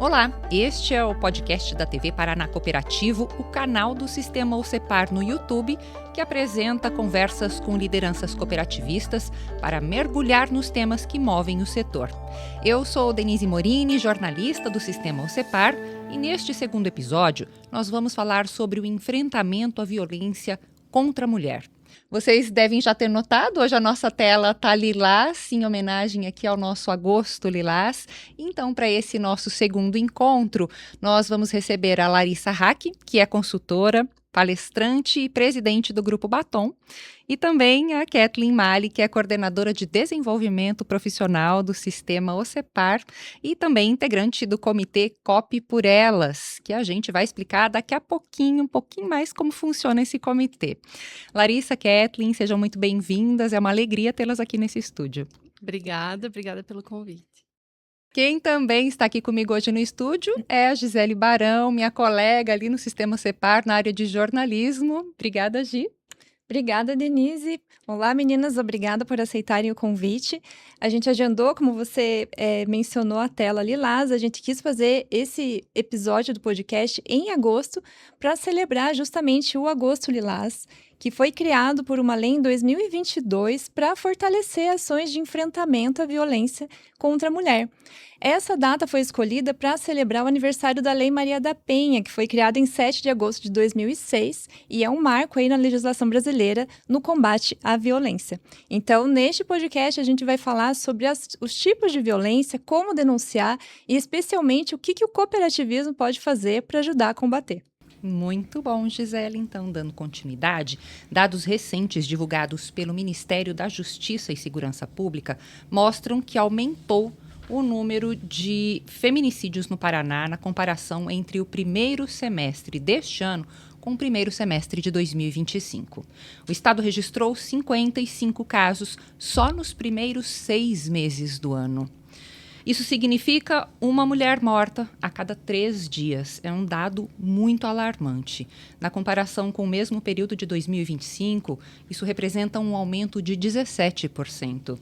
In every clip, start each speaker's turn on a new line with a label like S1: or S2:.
S1: Olá, este é o podcast da TV Paraná Cooperativo, o canal do Sistema OCEPAR no YouTube, que apresenta conversas com lideranças cooperativistas para mergulhar nos temas que movem o setor. Eu sou Denise Morini, jornalista do Sistema OCEPAR, e neste segundo episódio nós vamos falar sobre o enfrentamento à violência contra a mulher. Vocês devem já ter notado, hoje a nossa tela está lilás, em homenagem aqui ao nosso agosto lilás. Então, para esse nosso segundo encontro, nós vamos receber a Larissa Hack, que é consultora, palestrante e presidente do Grupo Batom, e também a Kathleen Mali, que é coordenadora de desenvolvimento profissional do Sistema OCEPAR e também integrante do comitê COP por Elas, que a gente vai explicar daqui a pouquinho, um pouquinho mais como funciona esse comitê. Larissa, Kathleen, sejam muito bem-vindas, é uma alegria tê-las aqui nesse estúdio.
S2: Obrigada pelo convite.
S1: Quem também está aqui comigo hoje no estúdio é a Gisele Barão, minha colega ali no Sistema OCEPAR, na área de jornalismo. Obrigada, Gi.
S3: Obrigada, Denise. Olá, meninas, obrigada por aceitarem o convite. A gente agendou, como você mencionou, a tela lilás. A gente quis fazer esse episódio do podcast em agosto para celebrar justamente o Agosto Lilás, que foi criado por uma lei em 2022 para fortalecer ações de enfrentamento à violência contra a mulher. Essa data foi escolhida para celebrar o aniversário da Lei Maria da Penha, que foi criada em 7 de agosto de 2006 e é um marco aí na legislação brasileira no combate à violência. Então, neste podcast, a gente vai falar sobre os tipos de violência, como denunciar e, especialmente, o que o cooperativismo pode fazer para ajudar a combater.
S1: Muito bom, Gisele. Então, dando continuidade, dados recentes divulgados pelo Ministério da Justiça e Segurança Pública mostram que aumentou o número de feminicídios no Paraná na comparação entre o primeiro semestre deste ano com o primeiro semestre de 2025. O estado registrou 55 casos só nos primeiros 6 meses do ano. Isso significa uma mulher morta a cada 3 dias. É um dado muito alarmante. Na comparação com o mesmo período de 2025, isso representa um aumento de 17%.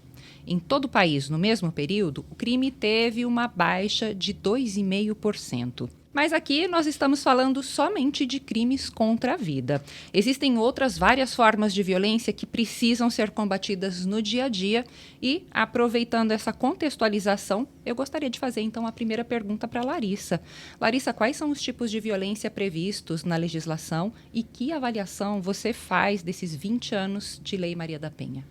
S1: Em todo o país, no mesmo período, o crime teve uma baixa de 2,5%. Mas aqui nós estamos falando somente de crimes contra a vida. Existem outras várias formas de violência que precisam ser combatidas no dia a dia e, aproveitando essa contextualização, eu gostaria de fazer então a primeira pergunta para a Larissa. Larissa, quais são os tipos de violência previstos na legislação e que avaliação você faz desses 20 anos de Lei Maria da Penha?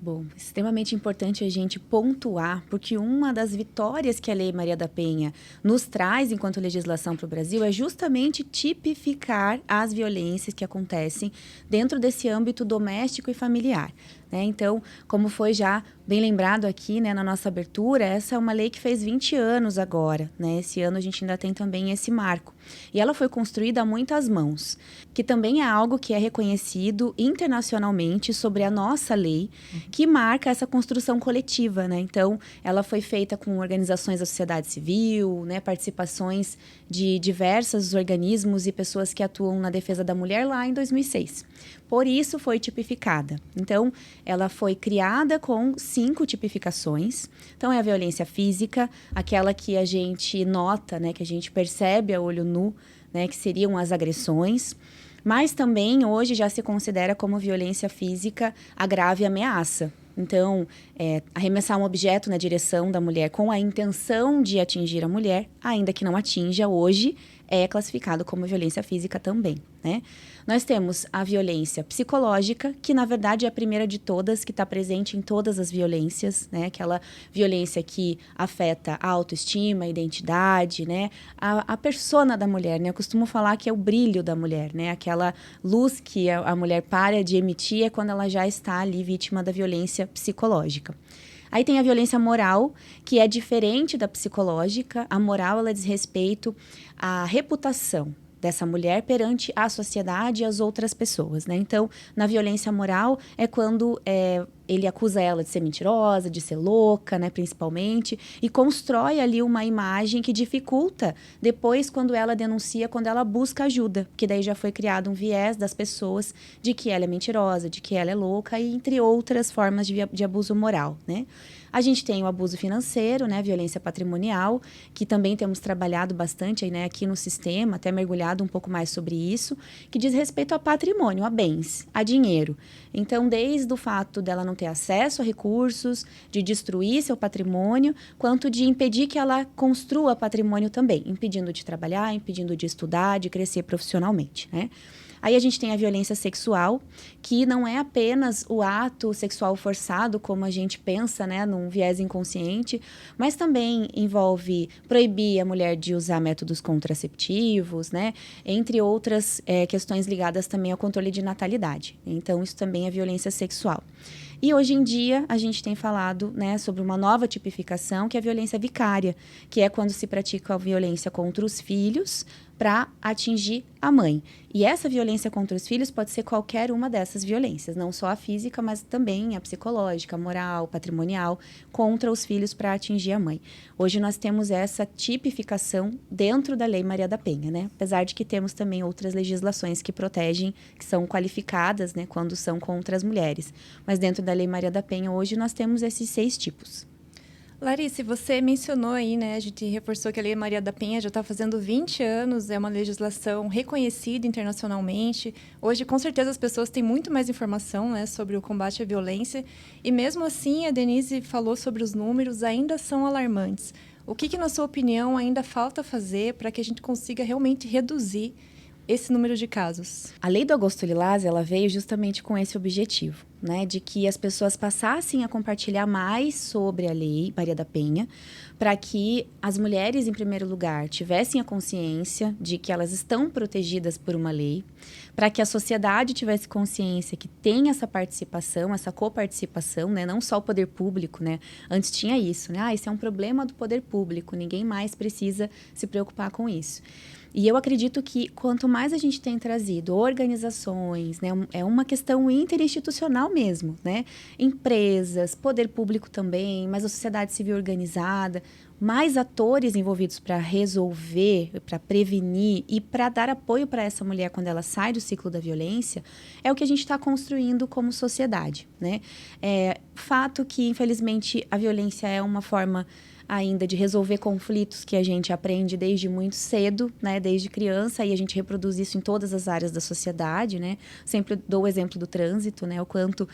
S4: Bom, extremamente importante a gente pontuar, porque uma das vitórias que a Lei Maria da Penha nos traz enquanto legislação para o Brasil é justamente tipificar as violências que acontecem dentro desse âmbito doméstico e familiar. Então, como foi já bem lembrado aqui, na nossa abertura, essa é uma lei que fez 20 anos agora. Esse ano a gente ainda tem também esse marco. E ela foi construída a muitas mãos, que também é algo que é reconhecido internacionalmente sobre a nossa lei, que marca essa construção coletiva. Então, ela foi feita com organizações da sociedade civil, participações de diversos organismos e pessoas que atuam na defesa da mulher lá em 2006. Por isso foi tipificada. Então, ela foi criada com 5 tipificações. Então, é a violência física, aquela que a gente nota, que a gente percebe a olho nu, que seriam as agressões. Mas também, hoje, já se considera como violência física a grave ameaça. Então, arremessar um objeto na direção da mulher com a intenção de atingir a mulher, ainda que não atinja, hoje é classificado como violência física também, Nós temos a violência psicológica, que na verdade é a primeira de todas, que está presente em todas as violências, Aquela violência que afeta a autoestima, a identidade, a persona da mulher, Eu costumo falar que é o brilho da mulher, Aquela luz que a mulher para de emitir é quando ela já está ali vítima da violência psicológica. Aí tem a violência moral, que é diferente da psicológica. A moral, ela diz respeito à reputação dessa mulher perante a sociedade e as outras pessoas, Então, na violência moral é quando ele acusa ela de ser mentirosa, de ser louca, né, principalmente, e constrói ali uma imagem que dificulta depois quando ela denuncia, quando ela busca ajuda, porque daí já foi criado um viés das pessoas de que ela é mentirosa, de que ela é louca, e entre outras formas de abuso moral, né? A gente tem o abuso financeiro, né, violência patrimonial, que também temos trabalhado bastante, né, aqui no sistema, até mergulhado um pouco mais sobre isso, que diz respeito a patrimônio, a bens, a dinheiro. Então, desde o fato dela não ter acesso a recursos, de destruir seu patrimônio, quanto de impedir que ela construa patrimônio também, impedindo de trabalhar, impedindo de estudar, de crescer profissionalmente, né? Aí a gente tem a violência sexual, que não é apenas o ato sexual forçado, como a gente pensa, né, num viés inconsciente, mas também envolve proibir a mulher de usar métodos contraceptivos, né, entre outras questões ligadas também ao controle de natalidade. Então, isso também é violência sexual. E hoje em dia, a gente tem falado, né, sobre uma nova tipificação, que é a violência vicária, que é quando se pratica a violência contra os filhos para atingir a mãe. E essa violência contra os filhos pode ser qualquer uma dessas violências, não só a física, mas também a psicológica, a moral, patrimonial, contra os filhos para atingir a mãe. Hoje nós temos essa tipificação dentro da Lei Maria da Penha, né? Apesar de que temos também outras legislações que protegem, que são qualificadas, né, quando são contra as mulheres. Mas dentro da Lei Maria da Penha, hoje nós temos esses 6 tipos.
S3: Larissa, você mencionou aí, né, a gente reforçou que a Lei Maria da Penha já está fazendo 20 anos, é uma legislação reconhecida internacionalmente. Hoje, com certeza, as pessoas têm muito mais informação, né, sobre o combate à violência. E mesmo assim, a Denise falou sobre os números, ainda são alarmantes. O que, na sua opinião, ainda falta fazer para que a gente consiga realmente reduzir esse número de casos?
S4: A Lei do Agosto Lilás, ela veio justamente com esse objetivo, né, de que as pessoas passassem a compartilhar mais sobre a Lei Maria da Penha, para que as mulheres, em primeiro lugar, tivessem a consciência de que elas estão protegidas por uma lei, para que a sociedade tivesse consciência que tem essa participação, essa coparticipação, né, não só o poder público, né, antes tinha isso, né, isso é um problema do poder público, ninguém mais precisa se preocupar com isso. E eu acredito que quanto mais a gente tem trazido organizações, né, é uma questão interinstitucional mesmo, né? Empresas, poder público também, mas a sociedade civil organizada, mais atores envolvidos para resolver, para prevenir e para dar apoio para essa mulher quando ela sai do ciclo da violência, é o que a gente está construindo como sociedade, né? Fato que, infelizmente, a violência é uma forma ainda de resolver conflitos que a gente aprende desde muito cedo, né, desde criança, e a gente reproduz isso em todas as áreas da sociedade, né? Sempre dou o exemplo do trânsito, né, o quanto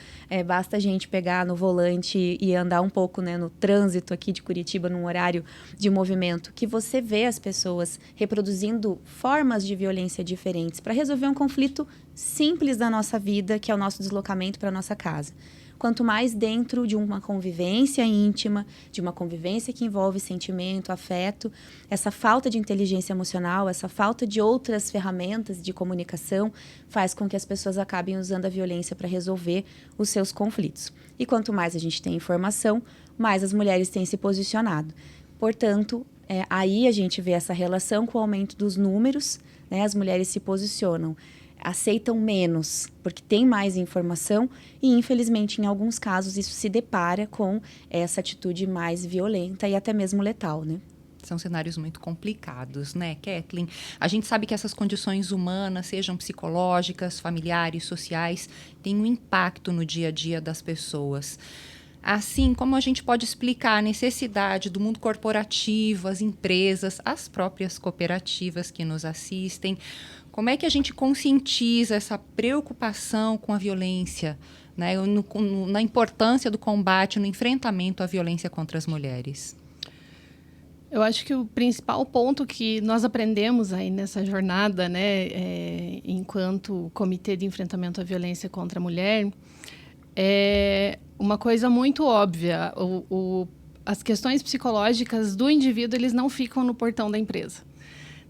S4: basta a gente pegar no volante e andar um pouco, né, no trânsito aqui de Curitiba, num horário de movimento, que você vê as pessoas reproduzindo formas de violência diferentes para resolver um conflito simples da nossa vida, que é o nosso deslocamento para a nossa casa. Quanto mais dentro de uma convivência íntima, de uma convivência que envolve sentimento, afeto, essa falta de inteligência emocional, essa falta de outras ferramentas de comunicação faz com que as pessoas acabem usando a violência para resolver os seus conflitos. E quanto mais a gente tem informação, mais as mulheres têm se posicionado. Portanto, aí a gente vê essa relação com o aumento dos números, né? As mulheres se posicionam, aceitam menos, porque tem mais informação e, infelizmente, em alguns casos, isso se depara com essa atitude mais violenta e até mesmo letal, né?
S1: São cenários muito complicados, né, Kathleen? A gente sabe que essas condições humanas, sejam psicológicas, familiares, sociais, têm um impacto no dia a dia das pessoas. Assim, como a gente pode explicar a necessidade do mundo corporativo, as empresas, as próprias cooperativas que nos assistem? Como é que a gente conscientiza essa preocupação com a violência, né, na importância do combate, no enfrentamento à violência contra as mulheres?
S2: Eu acho que o principal ponto que nós aprendemos aí nessa jornada, né, enquanto Comitê de Enfrentamento à Violência contra a Mulher, é uma coisa muito óbvia. As questões psicológicas do indivíduo, eles não ficam no portão da empresa.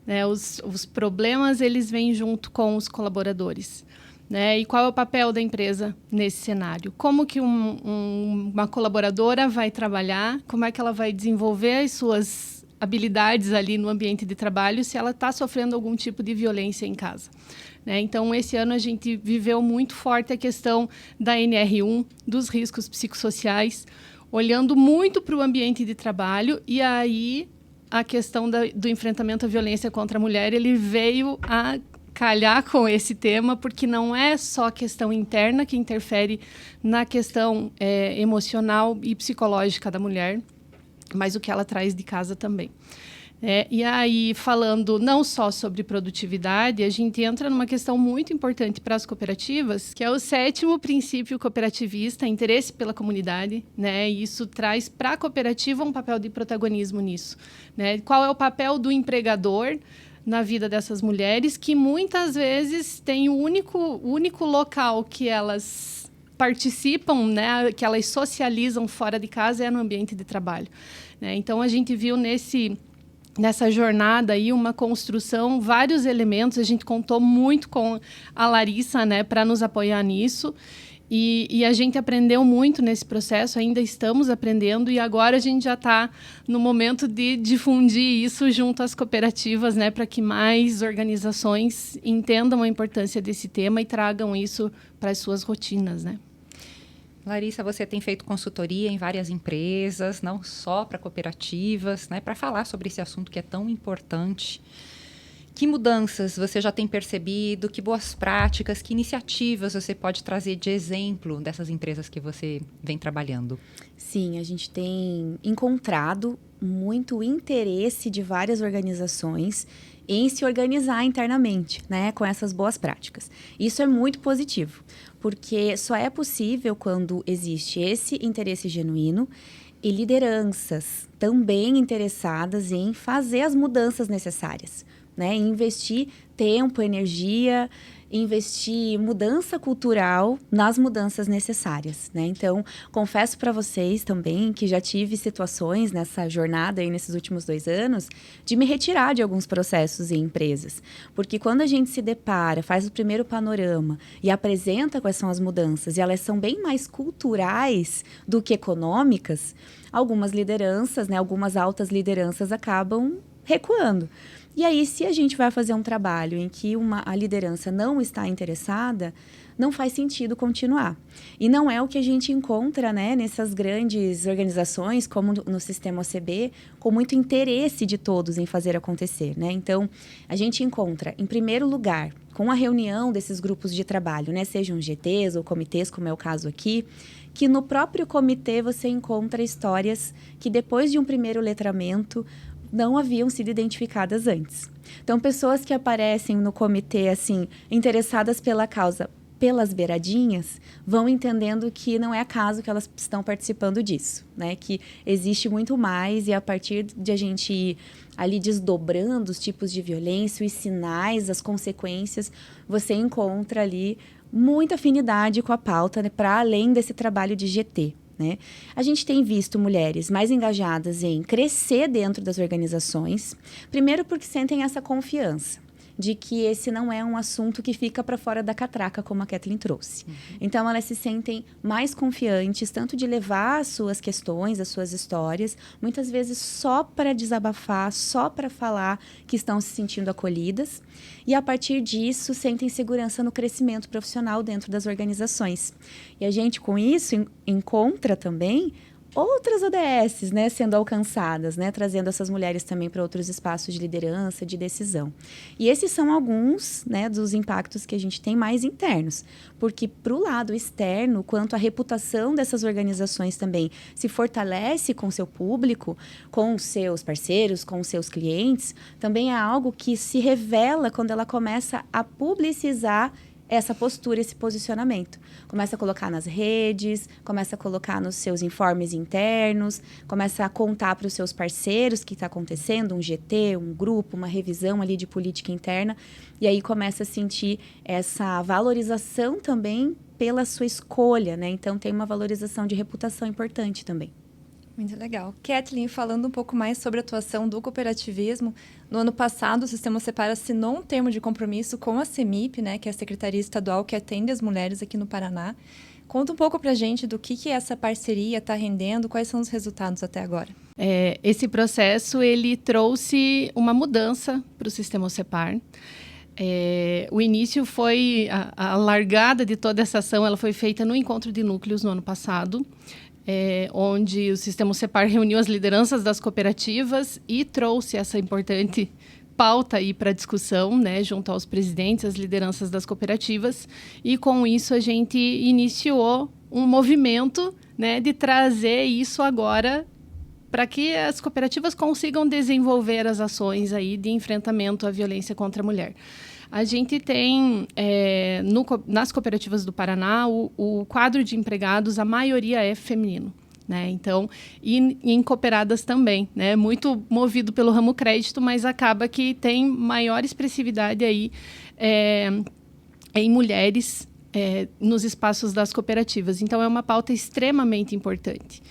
S2: Né? Os problemas, eles vêm junto com os colaboradores. Né? E qual é o papel da empresa nesse cenário? Como que uma colaboradora vai trabalhar? Como é que ela vai desenvolver as suas habilidades ali no ambiente de trabalho se ela está sofrendo algum tipo de violência em casa. Né? Então, esse ano a gente viveu muito forte a questão da NR1, dos riscos psicossociais, olhando muito para o ambiente de trabalho, e aí a questão do enfrentamento à violência contra a mulher, ele veio a calhar com esse tema, porque não é só a questão interna que interfere na questão emocional e psicológica da mulher, mas o que ela traz de casa também. E aí, falando não só sobre produtividade, a gente entra numa questão muito importante para as cooperativas, que é o 7º princípio cooperativista, interesse pela comunidade, né? E isso traz para a cooperativa um papel de protagonismo nisso, né? Qual é o papel do empregador na vida dessas mulheres, que muitas vezes tem o único local que elas participam, né, que elas socializam fora de casa, é no ambiente de trabalho. Né? Então, a gente viu nessa jornada aí uma construção, vários elementos. A gente contou muito com a Larissa, né, para nos apoiar nisso. E a gente aprendeu muito nesse processo, ainda estamos aprendendo, e agora a gente já está no momento de difundir isso junto às cooperativas, né, para que mais organizações entendam a importância desse tema e tragam isso para as suas rotinas, né?
S1: Larissa, você tem feito consultoria em várias empresas, não só para cooperativas, né, para falar sobre esse assunto que é tão importante. Que mudanças você já tem percebido? Que boas práticas, que iniciativas você pode trazer de exemplo dessas empresas que você vem trabalhando?
S4: Sim, a gente tem encontrado muito interesse de várias organizações em se organizar internamente, né, com essas boas práticas. Isso é muito positivo, porque só é possível quando existe esse interesse genuíno e lideranças também interessadas em fazer as mudanças necessárias. Né, investir tempo, energia, investir mudança cultural nas mudanças necessárias. Né? Então, confesso para vocês também que já tive situações nessa jornada aí nesses últimos 2 anos de me retirar de alguns processos em empresas. Porque quando a gente se depara, faz o primeiro panorama e apresenta quais são as mudanças, e elas são bem mais culturais do que econômicas, algumas lideranças, né, algumas altas lideranças acabam recuando. E aí, se a gente vai fazer um trabalho em que a liderança não está interessada, não faz sentido continuar. E não é o que a gente encontra, né, nessas grandes organizações, como no sistema OCB, com muito interesse de todos em fazer acontecer. Né? Então, a gente encontra, em primeiro lugar, com a reunião desses grupos de trabalho, né, sejam GTs ou comitês, como é o caso aqui, que no próprio comitê você encontra histórias que, depois de um primeiro letramento, não haviam sido identificadas antes. Então, pessoas que aparecem no comitê, assim, interessadas pela causa pelas beiradinhas, vão entendendo que não é acaso que elas estão participando disso, né? Que existe muito mais, e a partir de a gente ir ali desdobrando os tipos de violência, os sinais, as consequências, você encontra ali muita afinidade com a pauta, né, para além desse trabalho de GT. Né? A gente tem visto mulheres mais engajadas em crescer dentro das organizações, primeiro porque sentem essa confiança de que esse não é um assunto que fica para fora da catraca, como a Kathleen trouxe. Então, elas se sentem mais confiantes, tanto de levar as suas questões, as suas histórias, muitas vezes só para desabafar, só para falar que estão se sentindo acolhidas, e a partir disso sentem segurança no crescimento profissional dentro das organizações. E a gente, com isso, encontra também outras ODS, né, sendo alcançadas, né, trazendo essas mulheres também para outros espaços de liderança, de decisão. E esses são alguns, né, dos impactos que a gente tem mais internos, porque para o lado externo, quanto à reputação dessas organizações também se fortalece com seu público, com seus parceiros, com seus clientes, também é algo que se revela quando ela começa a publicizar essa postura, esse posicionamento. Começa a colocar nas redes, começa a colocar nos seus informes internos, começa a contar para os seus parceiros o que está acontecendo, um GT, um grupo, uma revisão ali de política interna, e aí começa a sentir essa valorização também pela sua escolha, né? Então, tem uma valorização de reputação importante também.
S3: Muito legal. Kathleen, falando um pouco mais sobre a atuação do cooperativismo, no ano passado o Sistema Separa assinou um termo de compromisso com a CEMIP, né, que é a Secretaria Estadual que atende as mulheres aqui no Paraná, Conta um pouco para a gente do que essa parceria está rendendo, quais são os resultados até agora.
S2: Esse processo, ele trouxe uma mudança para o sistema OCEPAR. O início foi, a largada de toda essa ação, ela foi feita no encontro de núcleos no ano passado, onde o sistema OCEPAR reuniu as lideranças das cooperativas e trouxe essa importante pauta aí para discussão, né, junto aos presidentes, as lideranças das cooperativas, e com isso a gente iniciou um movimento, né, de trazer isso agora para que as cooperativas consigam desenvolver as ações aí de enfrentamento à violência contra a mulher. A gente tem, nas cooperativas do Paraná, o quadro de empregados, a maioria é feminino. Né? Então, e em cooperadas também, né? Muito movido pelo ramo crédito, mas acaba que tem maior expressividade aí em mulheres nos espaços das cooperativas. Então, é uma pauta extremamente importante.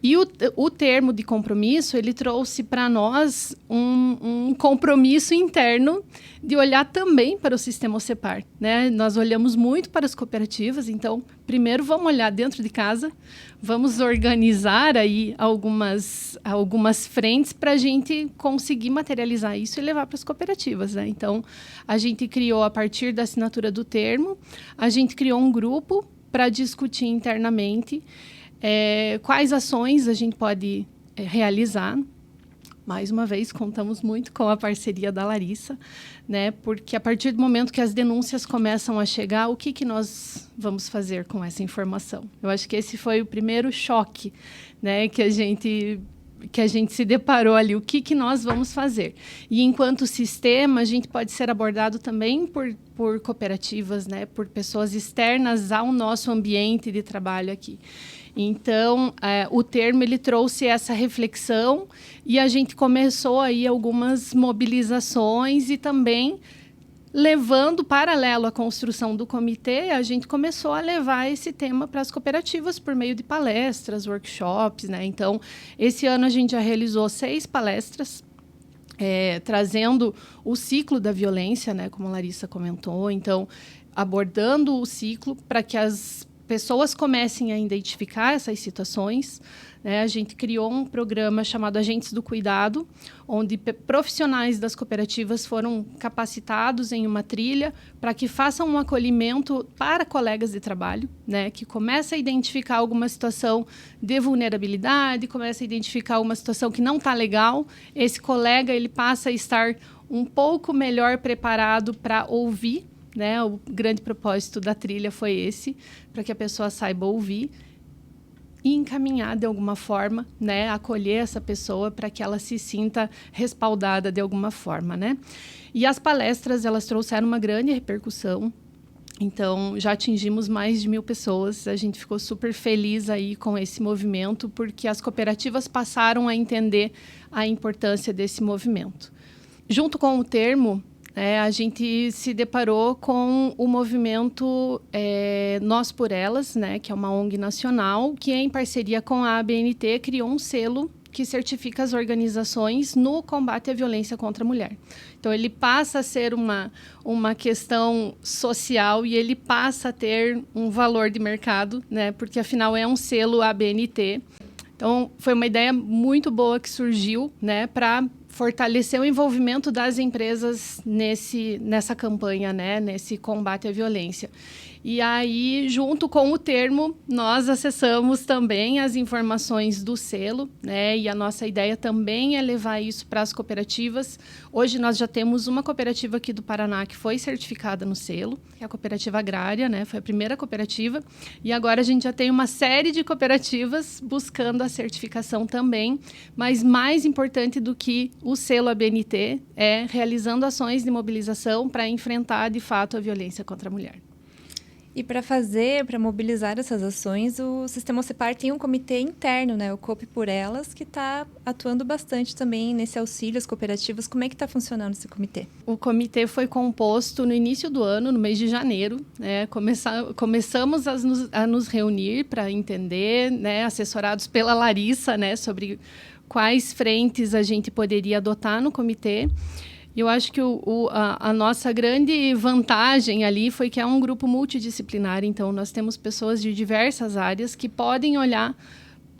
S2: E o termo de compromisso, ele trouxe para nós um compromisso interno de olhar também para o sistema OCEPAR, né? Nós olhamos muito para as cooperativas, então, primeiro vamos olhar dentro de casa, vamos organizar aí algumas frentes para a gente conseguir materializar isso e levar para as cooperativas, né? Então, a gente criou, a partir da assinatura do termo, a gente criou um grupo para discutir internamente quais ações a gente pode realizar. Mais uma vez, contamos muito com a parceria da Larissa, né? Porque a partir do momento que as denúncias começam a chegar, o que nós vamos fazer com essa informação? Eu acho que esse foi o primeiro choque, né, que a gente se deparou ali, o que nós vamos fazer. E enquanto sistema, a gente pode ser abordado também por cooperativas, né, por pessoas externas ao nosso ambiente de trabalho aqui. Então, o termo ele trouxe essa reflexão e a gente começou aí algumas mobilizações e também levando paralelo à construção do comitê, a gente começou a levar esse tema para as cooperativas por meio de palestras, workshops, né? Então, esse ano a gente já realizou 6 palestras, trazendo o ciclo da violência, né? Como a Larissa comentou. Então, abordando o ciclo para que as pessoas comecem a identificar essas situações, né? A gente criou um programa chamado Agentes do Cuidado, onde profissionais das cooperativas foram capacitados em uma trilha para que façam um acolhimento para colegas de trabalho, né? Que começa a identificar alguma situação de vulnerabilidade, começa a identificar uma situação que não está legal. Esse colega ele passa a estar um pouco melhor preparado para ouvir, né? O grande propósito da trilha foi esse, para que a pessoa saiba ouvir e encaminhar de alguma forma, né? Acolher essa pessoa para que ela se sinta respaldada de alguma forma, né? E as palestras, elas trouxeram uma grande repercussão. Então, já atingimos mais de 1.000 pessoas. A gente ficou super feliz aí com esse movimento, porque as cooperativas passaram a entender a importância desse movimento. Junto com o termo, a gente se deparou com o movimento Nós por Elas, né, que é uma ONG nacional, que em parceria com a ABNT criou um selo que certifica as organizações no combate à violência contra a mulher. Então, ele passa a ser uma questão social e ele passa a ter um valor de mercado, né, porque, afinal, é um selo ABNT. Então, foi uma ideia muito boa que surgiu, né, para fortalecer o envolvimento das empresas nessa campanha, né, nesse combate à violência. E aí, junto com o termo, nós acessamos também as informações do selo, né, e a nossa ideia também é levar isso para as cooperativas. Hoje nós já temos uma cooperativa aqui do Paraná que foi certificada no selo, que é a Cooperativa Agrária, né, foi a primeira cooperativa, e agora a gente já tem uma série de cooperativas buscando a certificação também, mas mais importante do que o selo ABNT é realizando ações de mobilização para enfrentar, de fato, a violência contra a mulher.
S3: E para mobilizar essas ações, o Sistema OCEPAR tem um comitê interno, né, o COP por Elas, que está atuando bastante também nesse auxílio às cooperativas. Como é que está funcionando esse comitê?
S2: O comitê foi composto no início do ano, no mês de janeiro. Né, começamos a nos reunir para entender, né, assessorados pela Larissa, né, sobre quais frentes a gente poderia adotar no comitê. Eu acho que a nossa grande vantagem ali foi que é um grupo multidisciplinar, então nós temos pessoas de diversas áreas que podem olhar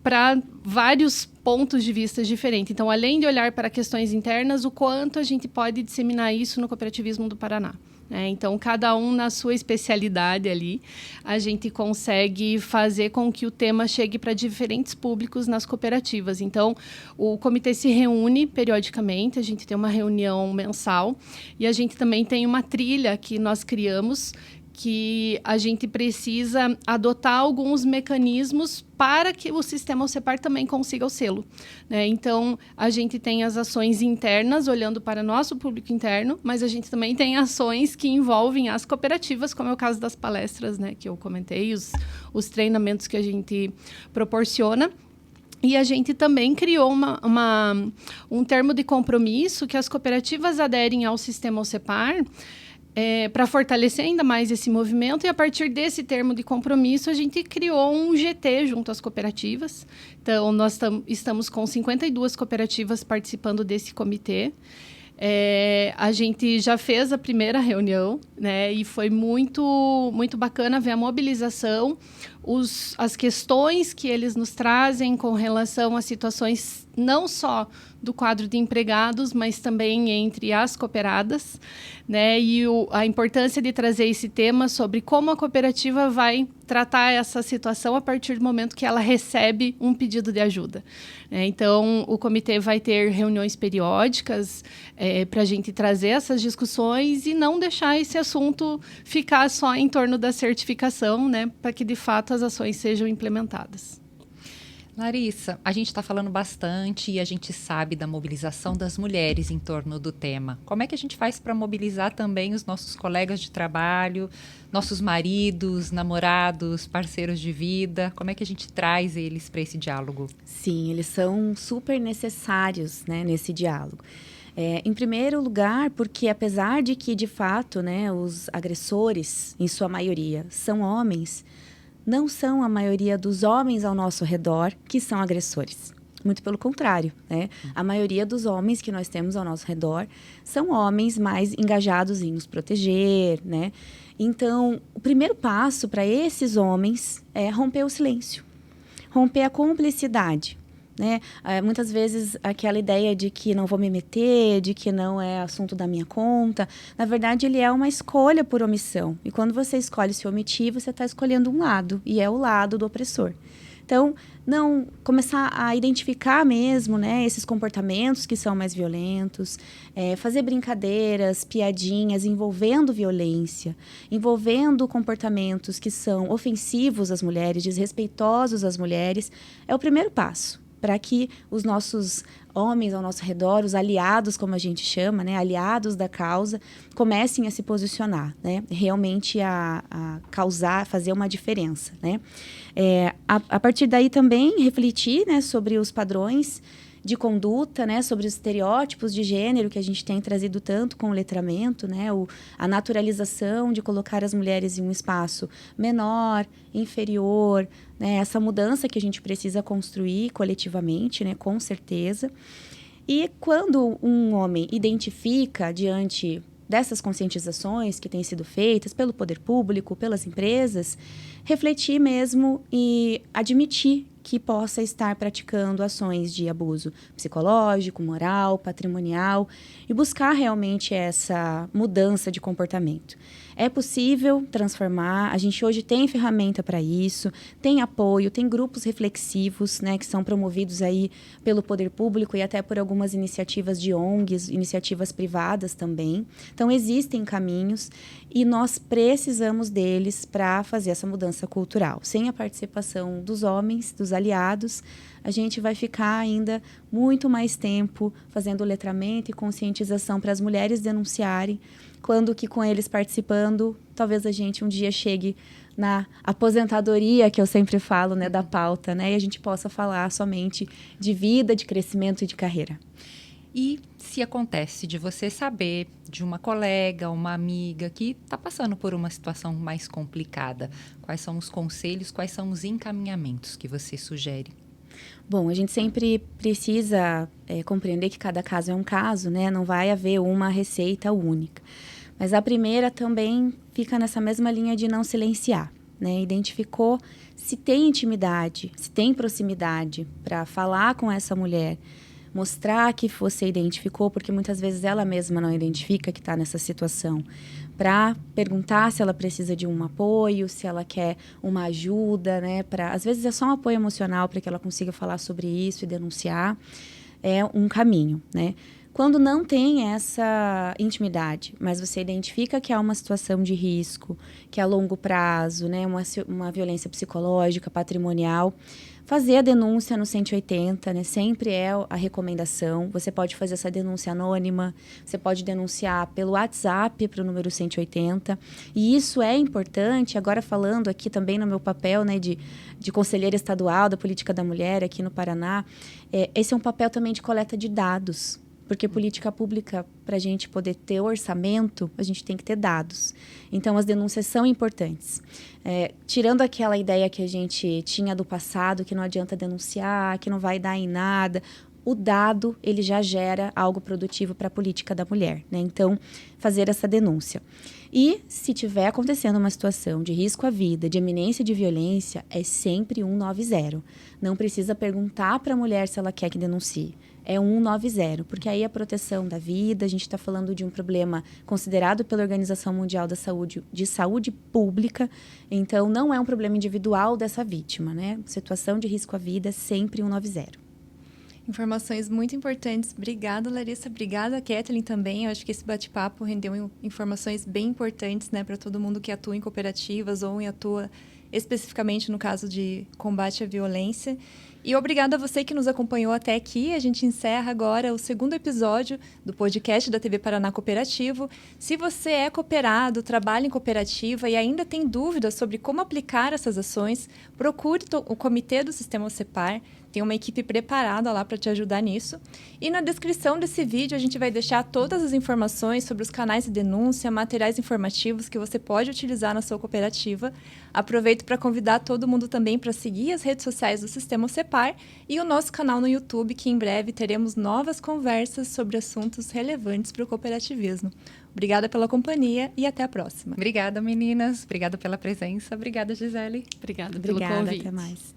S2: para vários pontos de vista diferentes. Então, além de olhar para questões internas, o quanto a gente pode disseminar isso no cooperativismo do Paraná. Então, cada um na sua especialidade ali, a gente consegue fazer com que o tema chegue para diferentes públicos nas cooperativas. Então, o comitê se reúne periodicamente, a gente tem uma reunião mensal e a gente também tem uma trilha que nós criamos, que a gente precisa adotar alguns mecanismos para que o sistema OCEPAR também consiga o selo. Então, a gente tem as ações internas, olhando para nosso público interno, mas a gente também tem ações que envolvem as cooperativas, como é o caso das palestras, que eu comentei, os treinamentos que a gente proporciona. E a gente também criou um termo de compromisso que as cooperativas aderem ao sistema OCEPAR, para fortalecer ainda mais esse movimento, e a partir desse termo de compromisso a gente criou um GT junto às cooperativas. Então, nós estamos com 52 cooperativas participando desse comitê. A gente já fez a primeira reunião, e foi muito, muito bacana ver a mobilização, as questões que eles nos trazem com relação a situações não só do quadro de empregados, mas também entre as cooperadas, e a importância de trazer esse tema sobre como a cooperativa vai tratar essa situação a partir do momento que ela recebe um pedido de ajuda. Então, o comitê vai ter reuniões periódicas para a gente trazer essas discussões e não deixar esse assunto ficar só em torno da certificação, para que, de fato, as ações sejam implementadas.
S1: Larissa, a gente está falando bastante e a gente sabe da mobilização das mulheres em torno do tema. Como é que a gente faz para mobilizar também os nossos colegas de trabalho, nossos maridos, namorados, parceiros de vida? Como é que a gente traz eles para esse diálogo?
S4: Sim, eles são super necessários, nesse diálogo. Em primeiro lugar, porque apesar de que, de fato, os agressores, em sua maioria, são homens, não são a maioria dos homens ao nosso redor que são agressores. Muito pelo contrário, A maioria dos homens que nós temos ao nosso redor são homens mais engajados em nos proteger, Então, o primeiro passo para esses homens é romper o silêncio, romper a cumplicidade. Muitas vezes aquela ideia de que não vou me meter, de que não é assunto da minha conta, na verdade ele é uma escolha por omissão. E quando você escolhe se omitir, você está escolhendo um lado, e é o lado do opressor. Então, não começar a identificar mesmo, esses comportamentos que são mais violentos, fazer brincadeiras, piadinhas envolvendo violência, envolvendo comportamentos que são ofensivos às mulheres, desrespeitosos às mulheres, é o primeiro passo para que os nossos homens ao nosso redor, os aliados, como a gente chama, aliados da causa, comecem a se posicionar, realmente a causar, fazer uma diferença. A partir daí também refletir sobre os padrões de conduta, sobre os estereótipos de gênero que a gente tem trazido tanto com o letramento, a naturalização de colocar as mulheres em um espaço menor, inferior, essa mudança que a gente precisa construir coletivamente, com certeza. E quando um homem identifica diante dessas conscientizações que têm sido feitas pelo poder público, pelas empresas, refletir mesmo e admitir que possa estar praticando ações de abuso psicológico, moral, patrimonial e buscar realmente essa mudança de comportamento. É possível transformar, a gente hoje tem ferramenta para isso, tem apoio, tem grupos reflexivos, que são promovidos aí pelo poder público e até por algumas iniciativas de ONGs, iniciativas privadas também. Então, existem caminhos e nós precisamos deles para fazer essa mudança cultural. Sem a participação dos homens, dos aliados, a gente vai ficar ainda muito mais tempo fazendo letramento e conscientização para as mulheres denunciarem, quando que com eles participando, talvez a gente um dia chegue na aposentadoria, que eu sempre falo, da pauta, e a gente possa falar somente de vida, de crescimento e de carreira.
S1: E se acontece de você saber de uma colega, uma amiga que está passando por uma situação mais complicada, quais são os conselhos, quais são os encaminhamentos que você sugere?
S4: Bom, a gente sempre precisa compreender que cada caso é um caso, né? Não vai haver uma receita única. Mas a primeira também fica nessa mesma linha de não silenciar, né? Identificou se tem intimidade, se tem proximidade para falar com essa mulher, mostrar que você identificou, porque muitas vezes ela mesma não identifica que está nessa situação, para perguntar se ela precisa de um apoio, se ela quer uma ajuda, né? Às vezes é só um apoio emocional para que ela consiga falar sobre isso e denunciar, é um caminho, né? Quando não tem essa intimidade, mas você identifica que há uma situação de risco, que é a longo prazo, né, uma violência psicológica, patrimonial, fazer a denúncia no 180, né, sempre é a recomendação. Você pode fazer essa denúncia anônima, você pode denunciar pelo WhatsApp para o número 180. E isso é importante, agora falando aqui também no meu papel, né, de conselheira estadual da política da mulher aqui no Paraná, esse é um papel também de coleta de dados. Porque política pública, para a gente poder ter orçamento, a gente tem que ter dados. Então, as denúncias são importantes. Tirando aquela ideia que a gente tinha do passado, que não adianta denunciar, que não vai dar em nada, o dado, ele já gera algo produtivo para a política da mulher, né? Então, fazer essa denúncia. E, se tiver acontecendo uma situação de risco à vida, de iminência de violência, é sempre 190. Não precisa perguntar para a mulher se ela quer que denuncie. É 190, porque aí a proteção da vida, a gente está falando de um problema considerado pela Organização Mundial da Saúde, de saúde pública, então não é um problema individual dessa vítima, né? Situação de risco à vida, sempre 190.
S3: Informações muito importantes. Obrigada, Larissa. Obrigada, Kathleen, também. Eu acho que esse bate-papo rendeu informações bem importantes, né, para todo mundo que atua em cooperativas ou atua especificamente no caso de combate à violência. E obrigada a você que nos acompanhou até aqui. A gente encerra agora o 2º episódio do podcast da TV Paraná Cooperativo. Se você é cooperado, trabalha em cooperativa e ainda tem dúvidas sobre como aplicar essas ações, procure o Comitê do Sistema OCEPAR. Tem uma equipe preparada lá para te ajudar nisso. E na descrição desse vídeo a gente vai deixar todas as informações sobre os canais de denúncia, materiais informativos que você pode utilizar na sua cooperativa. Aproveito para convidar todo mundo também para seguir as redes sociais do Sistema OCEPAR e o nosso canal no YouTube, que em breve teremos novas conversas sobre assuntos relevantes para o cooperativismo. Obrigada pela companhia e até a próxima.
S1: Obrigada, meninas. Obrigada pela presença. Obrigada, Gisele.
S2: Obrigada pelo convite.
S4: Até mais.